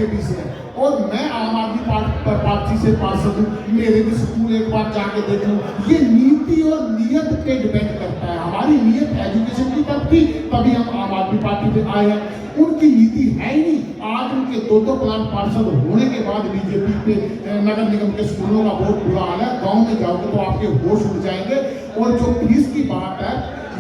BJP से है और मैं आम आदमी पार्टी से पार्षद हूँ, मेरे भी स्कूल एक बार जाके देख लूँ। ये नीति और नियत पे डिपेंड करता है। हमारी नियत एजुकेशन की तरफ थी, तभी हम आम आदमी पार्टी पे आए हैं। उनकी नीति है ही नहीं। आज उनके दो प्लान पार्षद होने के बाद बीजेपी पे नगर निगम के स्कूलों का बहुत बुरा हाल है। गाँव में जाओगे तो आपके होश उड़ जाएंगे। और जो फीस की बात है,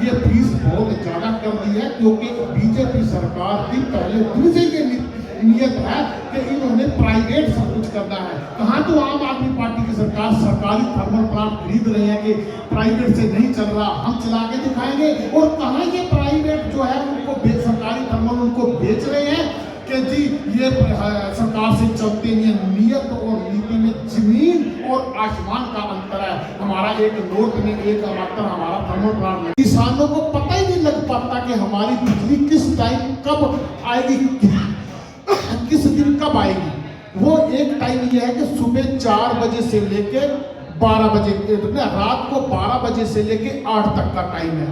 ये फीस बहुत ज्यादा कर दी है, क्योंकि बीजेपी सरकार की पहले दिन से ये नियत है कि इन्होंने प्राइवेट सब कुछ करना है। कहाँ तो आम आदमी पार्टी की सरकार सरकारी थर्मल प्लांट खरीद रहे हैं कि प्राइवेट से नहीं चल रहा, हम चला के दिखाएंगे। और कहाँ ये प्राइवेट जो है उनको सरकारी थर्मल उनको बेच रहे हैं कि जी ये सरकार से चलते नहीं है। नियत और नीति में जमीन और आसमान का अंतर है। हमारा एक नॉर्थ में एक मात्र हमारा थर्मल प्लांट, किसानों को पता ही नहीं लग पाता कि हमारी बिजली किस टाइम कब आएगी, किस दिन कब आएगी। वो एक टाइम ये है कि सुबह 4 बजे से लेके 12 बजे, रात को 12 बजे से लेके 8 तक का टाइम है।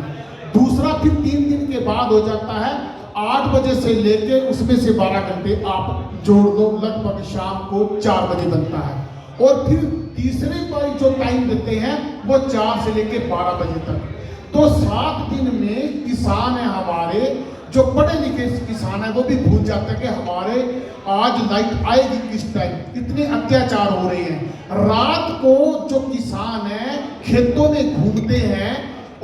दूसरा फिर 3 दिन के बाद हो जाता है 8 बजे से लेके, उसमें से 12 घंटे आप जोड़ दो, लगभग शाम को 4 बजे बनता है। और फिर तीसरे पर जो टाइम देते हैं वो 4 से लेके 12 बजे तक। तो 7 दिन में किसान है हमारे, जो पढ़े लिखे किसान है, वो भी भूल जाते हैं कि हमारे आज लाइट आएगी किस टाइम। इतने अत्याचार हो रहे हैं। रात को जो किसान है खेतों में घूमते हैं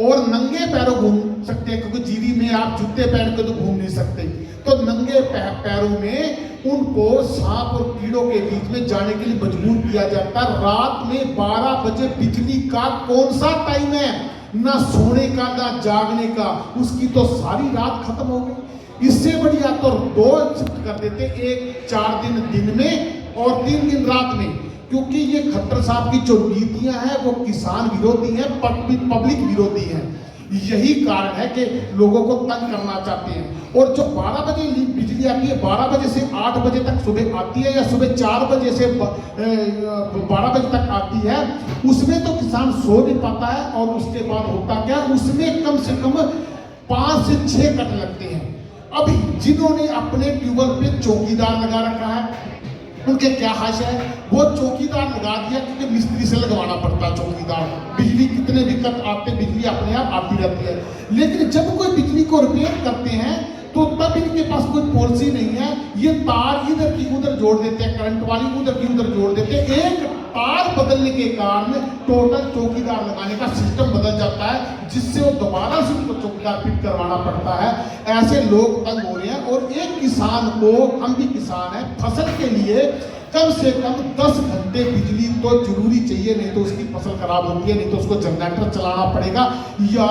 और नंगे पैरों घूम सकते हैं, क्योंकि जीरी में आप जूते पहन के तो घूम नहीं सकते। तो नंगे पैरों में उनको सांप और कीड़ों के बीच में जाने के लिए मजबूर किया जाता है। रात में 12 बजे बिजली का कौन सा टाइम है, ना सोने का ना जागने का, उसकी तो सारी रात खत्म हो गई। इससे बढ़िया तो 2 शिफ्ट कर देते, एक 4 दिन में और 3 दिन रात में। क्योंकि ये खट्टर साहब की जो नीतियां हैं वो किसान विरोधी हैं, पब्लिक विरोधी हैं। यही कारण है कि लोगों को तंग करना चाहते हैं। और जो 12 बजे बिजली आती है, 12 बजे से 8 बजे तक सुबह आती है, या सुबह 4 बजे से 12 बजे तक आती है, उसमें तो किसान सो नहीं पाता है। और उसके बाद होता क्या, उसमें कम से कम 5 से 6 कट लगते हैं। अब जिन्होंने अपने ट्यूबवेल पे चौकीदार लगा रखा है, उनके क्या हाश है, वो चौकीदार लगा दिया, क्योंकि मिस्त्री से लगवाना पड़ता है चौकीदार। बिजली कितने भी कट आते, बिजली अपने आप आती रहती है। लेकिन जब कोई बिजली को रिपेयर करते हैं तो तब इनके पास कोई पॉलिसी नहीं है। ये तार इधर की उधर जोड़ देते हैं, करंट वाली उधर की उधर जोड़ देते हैं। एक तार बदलने के कारण टोटल चौकीदार लगाने का सिस्टम बदल जाता है, जिससे वो दोबारा से उनको चौकीदार फिट करवाना पड़ता है। ऐसे लोग तंग हो रहे हैं। और एक किसान को, हम भी किसान हैं, फसल के लिए कम से कम 10 घंटे बिजली तो जरूरी चाहिए, नहीं तो उसकी फसल खराब होती है, नहीं तो उसको जनरेटर चलाना पड़ेगा या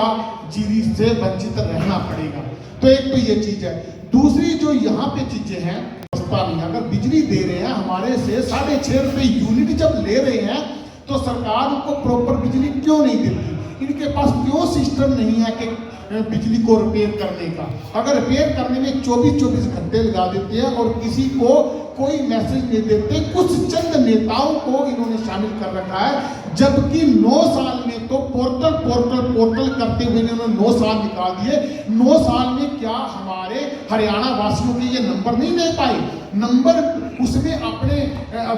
जीरी से वंचित रहना पड़ेगा। तो एक तो ये चीज है। दूसरी जो यहाँ पे चीजें हैं, सस्ता नहीं। अगर बिजली दे रहे हैं हमारे से 6.5 रुपए यूनिट जब ले रहे हैं, तो सरकार उनको प्रॉपर बिजली क्यों नहीं देती? इनके पास क्यों सिस्टम नहीं है कि बिजली को रिपेयर करने का? अगर रिपेयर करने में 24 घंटे लगा देते हैं और किसी को कोई मैसेज नहीं देते। कुछ चंद नेताओं को इन्होंने शामिल कर रखा है, जबकि 9 साल में तो पोर्टल करते हुए इन्होंने 9 साल निकाल दिए। 9 साल में क्या हमारे हरियाणा वासियों के ये नंबर नहीं ले पाए? नंबर उसमें अपने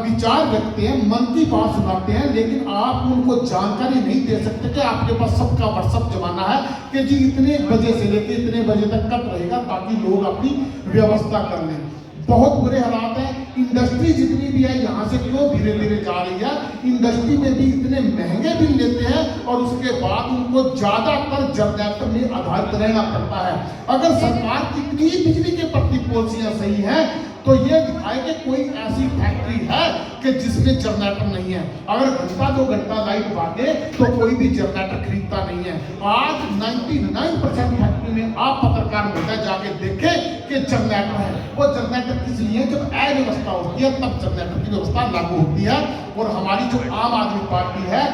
विचार रखते हैं, मन की बात सुनाते हैं, लेकिन आप उनको जानकारी नहीं दे सकते कि आपके पास सबका व्हाट्सअप जमाना है कि जी इतने बजे से लेकर इतने बजे तक कट रहेगा, ताकि लोग अपनी व्यवस्था कर लें। बहुत बुरे हालात हैं। इंडस्ट्री जितनी भी है यहाँ से क्यों धीरे धीरे जा रही है? इंडस्ट्री में भी इतने महंगे बिल लेते हैं और उसके बाद उनको ज्यादातर जनरेटर में आधारित रहना पड़ता है। अगर सरकार की इतनी बिजली के प्रति पॉलिसियां सही है तो ये दिखाए कि कोई ऐसी फैक्ट्री है कि जिसमें जनरेटर नहीं है। अगर घंटा 2 घंटा लाइट भागे तो कोई भी जनरेटर खरीदता नहीं है। आज 99% फैक्ट्री में आप पत्रकार होता है जाके देखें कि जनरेटर है। वो जनरेटर किस लिए? जब अव्यवस्था होती है तब जनरेटर की व्यवस्था लागू होती है। और हमारी जो आम आदमी पार्टी है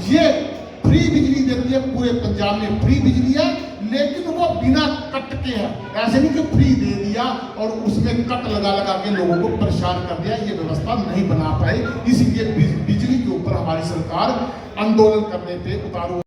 ये फ्री बिजली देती है, पूरे पंजाब में फ्री बिजली है, लेकिन वो बिना कट के है। ऐसे नहीं कि फ्री दे दिया और उसमें कट लगा के लोगों को परेशान कर दिया। ये व्यवस्था नहीं बना पाए, इसीलिए बिजली के ऊपर हमारी सरकार आंदोलन करने पे उतारू।